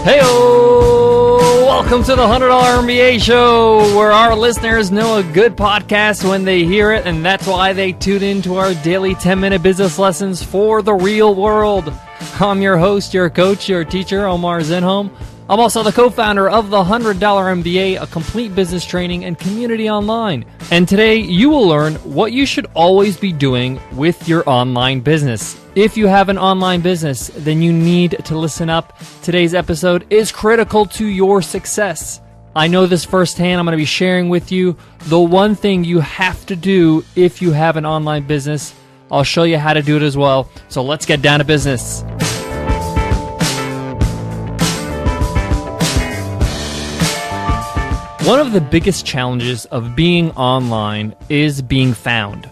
Heyo! Welcome to the $100 MBA Show, where our listeners know a good podcast when they hear it, and that's why they tune in to our daily 10-minute business lessons for the real world. I'm your host, your coach, your teacher, Omar Zenhom. I'm also the co-founder of the $100 MBA, a complete business training and community online. And today, you will learn what you should always be doing with your online business. If you have an online business, then you need to listen up. Today's episode is critical to your success. I know this firsthand. I'm going to be sharing with you the one thing you have to do if you have an online business. I'll show you how to do it as well. So let's get down to business. One of the biggest challenges of being online is being found.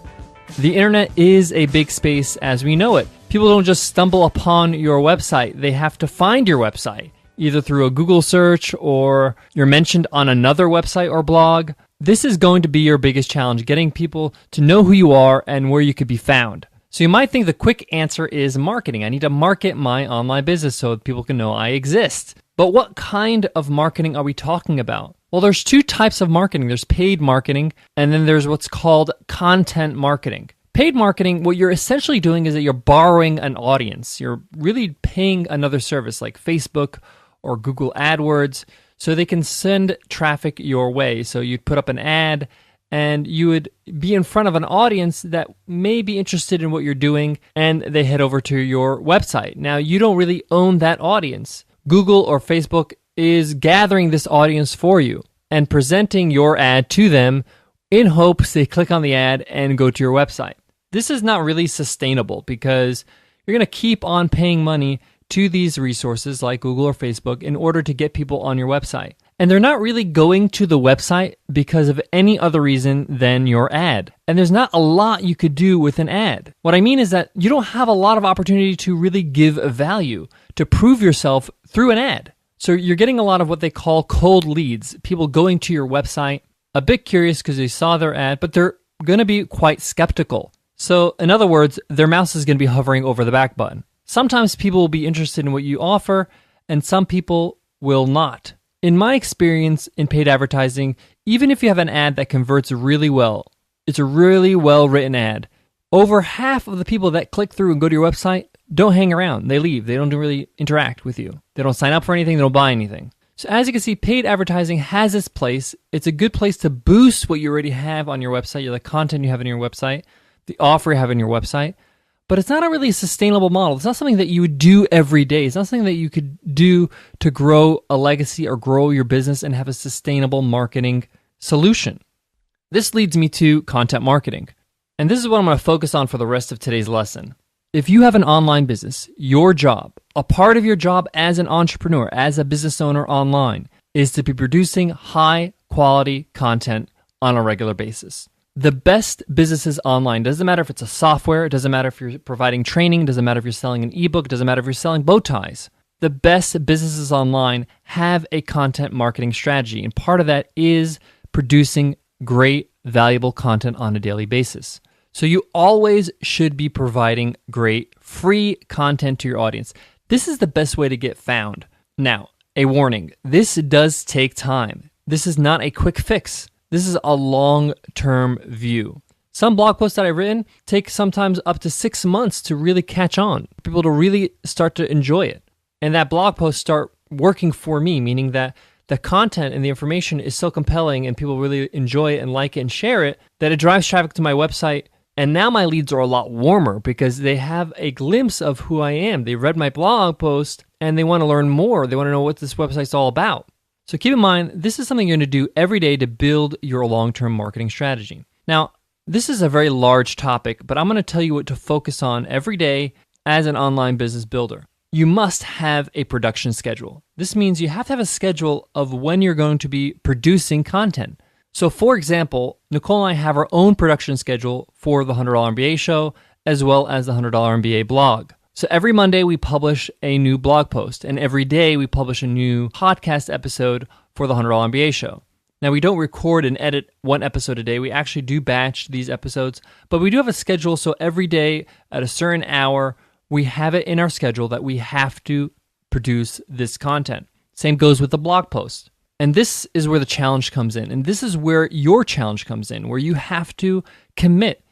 The internet is a big space as we know it. People don't just stumble upon your website. They have to find your website, either through a Google search or you're mentioned on another website or blog. This is going to be your biggest challenge, getting people to know who you are and where you could be found. So you might think the quick answer is marketing. I need to market my online business so people can know I exist. But what kind of marketing are we talking about? Well, there's two types of marketing. There's paid marketing, and then there's what's called content marketing. Paid marketing, what you're essentially doing is that you're borrowing an audience. You're really paying another service like Facebook or Google AdWords so they can send traffic your way. So you'd put up an ad and you would be in front of an audience that may be interested in what you're doing, and they head over to your website. Now, you don't really own that audience. Google or Facebook is gathering this audience for you and presenting your ad to them in hopes they click on the ad and go to your website. This is not really sustainable because you're going to keep on paying money to these resources like Google or Facebook in order to get people on your website. And they're not really going to the website because of any other reason than your ad. And there's not a lot you could do with an ad. What I mean is that you don't have a lot of opportunity to really give value, to prove yourself through an ad. So you're getting a lot of what they call cold leads, people going to your website, a bit curious because they saw their ad, but they're going to be quite skeptical. So in other words, their mouse is going to be hovering over the back button. Sometimes people will be interested in what you offer, and some people will not. In my experience in paid advertising, even if you have an ad that converts really well, it's a really well-written ad, over half of the people that click through and go to your website don't hang around. They leave. They don't really interact with you. They don't sign up for anything. They don't buy anything. So as you can see, paid advertising has its place. It's a good place to boost what you already have on your website, the content you have on your website, the offer you have on your website. But it's not a really sustainable model. It's not something that you would do every day. It's not something that you could do to grow a legacy or grow your business and have a sustainable marketing solution. This leads me to content marketing. And this is what I'm going to focus on for the rest of today's lesson. If you have an online business, your job, a part of your job as an entrepreneur, as a business owner online, is to be producing high quality content on a regular basis. The best businesses online, doesn't matter if it's a software, it doesn't matter if you're providing training, it doesn't matter if you're selling an ebook, it doesn't matter if you're selling bow ties. The best businesses online have a content marketing strategy, and part of that is producing great, valuable content on a daily basis. So you always should be providing great, free content to your audience. This is the best way to get found. Now, a warning, this does take time. This is not a quick fix. This is a long-term view. Some blog posts that I've written take sometimes up to 6 months to really catch on, people to really start to enjoy it. And that blog post start working for me, meaning that the content and the information is so compelling and people really enjoy it and like it and share it, that it drives traffic to my website. And now my leads are a lot warmer because they have a glimpse of who I am. They read my blog post and they want to learn more. They want to know what this website's all about. So keep in mind, this is something you're going to do every day to build your long-term marketing strategy. Now, this is a very large topic, but I'm going to tell you what to focus on every day as an online business builder. You must have a production schedule. This means you have to have a schedule of when you're going to be producing content. So for example, Nicole and I have our own production schedule for the $100 MBA show, as well as the $100 MBA blog. So every Monday we publish a new blog post, and every day we publish a new podcast episode for the $100 MBA show. Now, we don't record and edit one episode a day. We actually do batch these episodes, but we do have a schedule. So every day at a certain hour, we have it in our schedule that we have to produce this content. Same goes with the blog post. And this is where the challenge comes in. And this is where your challenge comes in, where you have to commit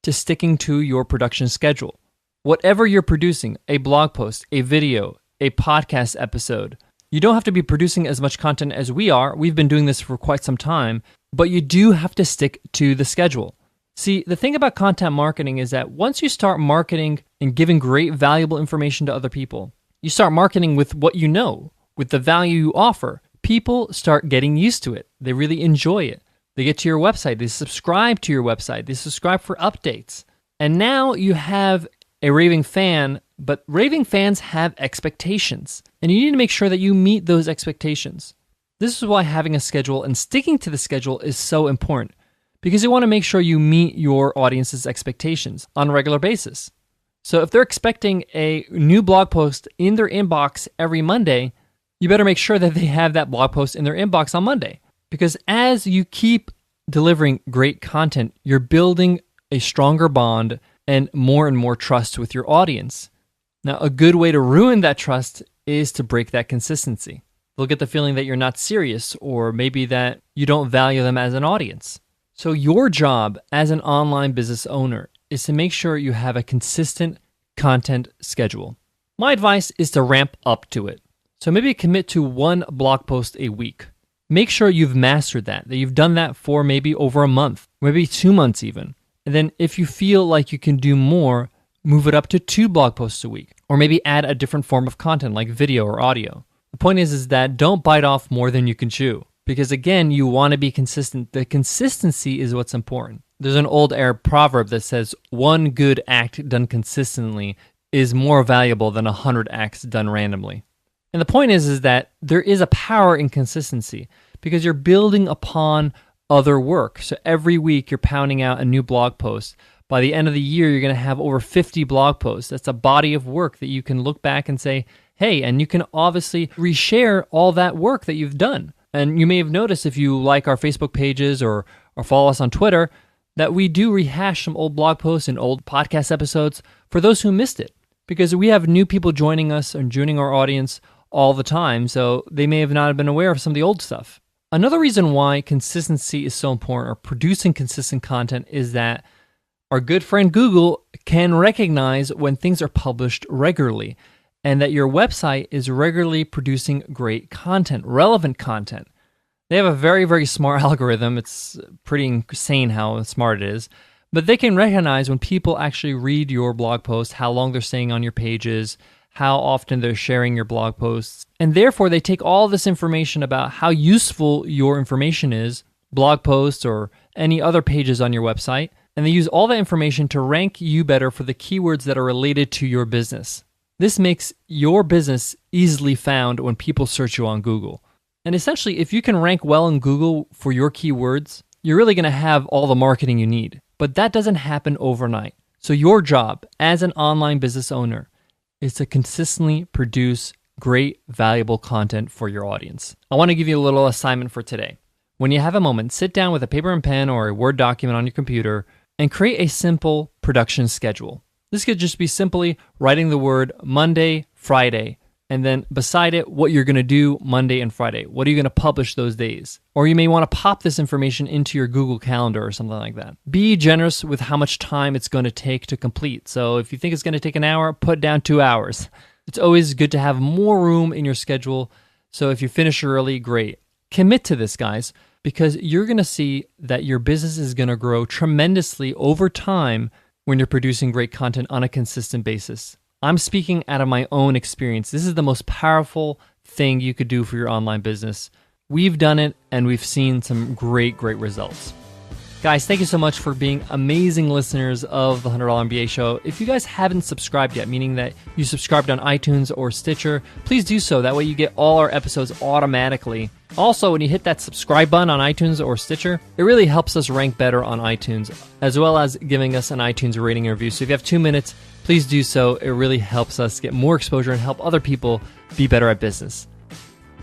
to sticking to your production schedule. Whatever you're producing, a blog post, a video, a podcast episode, you don't have to be producing as much content as we are. We've been doing this for quite some time, but you do have to stick to the schedule. See, the thing about content marketing is that once you start marketing and giving great, valuable information to other people, you start marketing with what you know, with the value you offer. People start getting used to it. They really enjoy it. They get to your website. They subscribe to your website. They subscribe for updates. And now you have a raving fan, but raving fans have expectations. And you need to make sure that you meet those expectations. This is why having a schedule and sticking to the schedule is so important, because you want to make sure you meet your audience's expectations on a regular basis. So if they're expecting a new blog post in their inbox every Monday, you better make sure that they have that blog post in their inbox on Monday. Because as you keep delivering great content, you're building a stronger bond and more trust with your audience. Now, a good way to ruin that trust is to break that consistency. They'll get the feeling that you're not serious, or maybe that you don't value them as an audience. So your job as an online business owner is to make sure you have a consistent content schedule. My advice is to ramp up to it. So maybe commit to one blog post a week. Make sure you've mastered that you've done that for maybe over a month, maybe 2 months even. And then if you feel like you can do more, move it up to 2 blog posts a week, or maybe add a different form of content like video or audio. The point is that don't bite off more than you can chew, because again, you want to be consistent. The consistency is what's important. There's an old Arab proverb that says, one good act done consistently is more valuable than 100 acts done randomly. And the point is that there is a power in consistency, because you're building upon other work. So every week you're pounding out a new blog post. By the end of the year, you're going to have over 50 blog posts. That's a body of work that you can look back and say, hey, and you can obviously reshare all that work that you've done. And you may have noticed if you like our Facebook pages or follow us on Twitter, that we do rehash some old blog posts and old podcast episodes for those who missed it, because we have new people joining us and joining our audience all the time, so they may have not been aware of some of the old stuff. Another reason why consistency is so important, or producing consistent content, is that our good friend Google can recognize when things are published regularly, and that your website is regularly producing great content, relevant content. They have a very, very smart algorithm. It's pretty insane how smart it is. But they can recognize when people actually read your blog post, how long they're staying on your pages, how often they're sharing your blog posts. And therefore, they take all this information about how useful your information is, blog posts or any other pages on your website, and they use all that information to rank you better for the keywords that are related to your business. This makes your business easily found when people search you on Google. And essentially, if you can rank well in Google for your keywords, you're really going to have all the marketing you need. But that doesn't happen overnight. So your job as an online business owner is to consistently produce great, valuable content for your audience. I want to give you a little assignment for today. When you have a moment, sit down with a paper and pen or a Word document on your computer and create a simple production schedule. This could just be simply writing the word Monday, Friday, and then beside it, what you're going to do Monday and Friday. What are you going to publish those days? Or you may want to pop this information into your Google Calendar or something like that. Be generous with how much time it's going to take to complete. So if you think it's going to take an hour, put down 2 hours. It's always good to have more room in your schedule. So if you finish early, great. Commit to this, guys, because you're going to see that your business is going to grow tremendously over time when you're producing great content on a consistent basis. I'm speaking out of my own experience. This is the most powerful thing you could do for your online business. We've done it, and we've seen some great results. Guys, thank you so much for being amazing listeners of the $100 MBA Show. If you guys haven't subscribed yet, meaning that you subscribed on iTunes or Stitcher, please do so. That way you get all our episodes automatically. Also, when you hit that subscribe button on iTunes or Stitcher, it really helps us rank better on iTunes, as well as giving us an iTunes rating and review. So if you have 2 minutes, please do so. It really helps us get more exposure and help other people be better at business.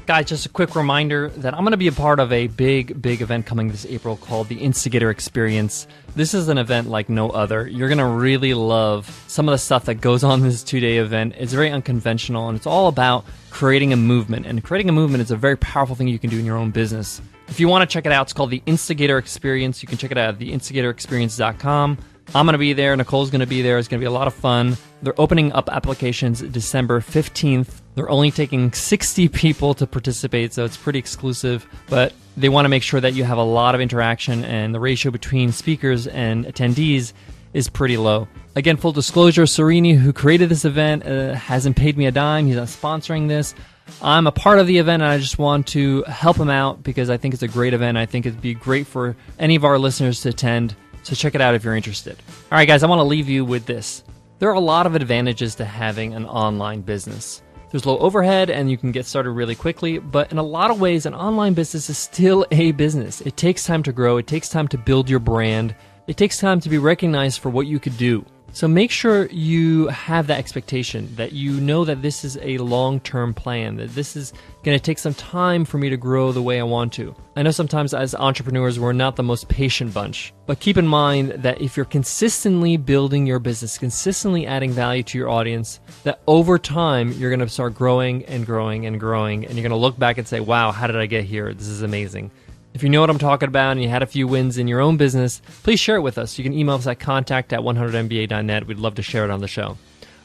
Guys, just a quick reminder that I'm going to be a part of a big event coming this April called the Instigator Experience. This is an event like no other. You're going to really love some of the stuff that goes on in this 2-day event. It's very unconventional, and it's all about creating a movement. And creating a movement is a very powerful thing you can do in your own business. If you want to check it out, it's called the Instigator Experience. You can check it out at theinstigatorexperience.com. I'm going to be there. Nicole's going to be there. It's going to be a lot of fun. They're opening up applications December 15th. They're only taking 60 people to participate, so it's pretty exclusive. But they want to make sure that you have a lot of interaction, and the ratio between speakers and attendees is pretty low. Again, full disclosure, Serini, who created this event, hasn't paid me a dime. He's not sponsoring this. I'm a part of the event, and I just want to help him out because I think it's a great event. I think it'd be great for any of our listeners to attend. So check it out if you're interested. All right, guys, I want to leave you with this. There are a lot of advantages to having an online business. There's low overhead and you can get started really quickly, but in a lot of ways, an online business is still a business. It takes time to grow. It takes time to build your brand. It takes time to be recognized for what you could do. So make sure you have that expectation, that you know that this is a long-term plan, that this is going to take some time for me to grow the way I want to. I know sometimes as entrepreneurs, we're not the most patient bunch, but keep in mind that if you're consistently building your business, consistently adding value to your audience, that over time, you're going to start growing and growing and growing, and you're going to look back and say, wow, how did I get here? This is amazing. If you know what I'm talking about and you had a few wins in your own business, please share it with us. You can email us at contact@100mba.net. We'd love to share it on the show.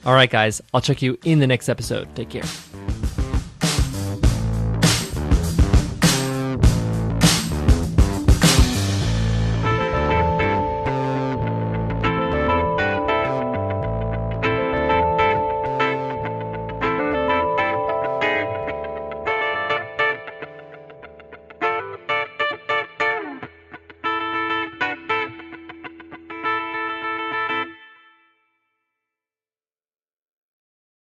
All right, guys, I'll check you in the next episode. Take care.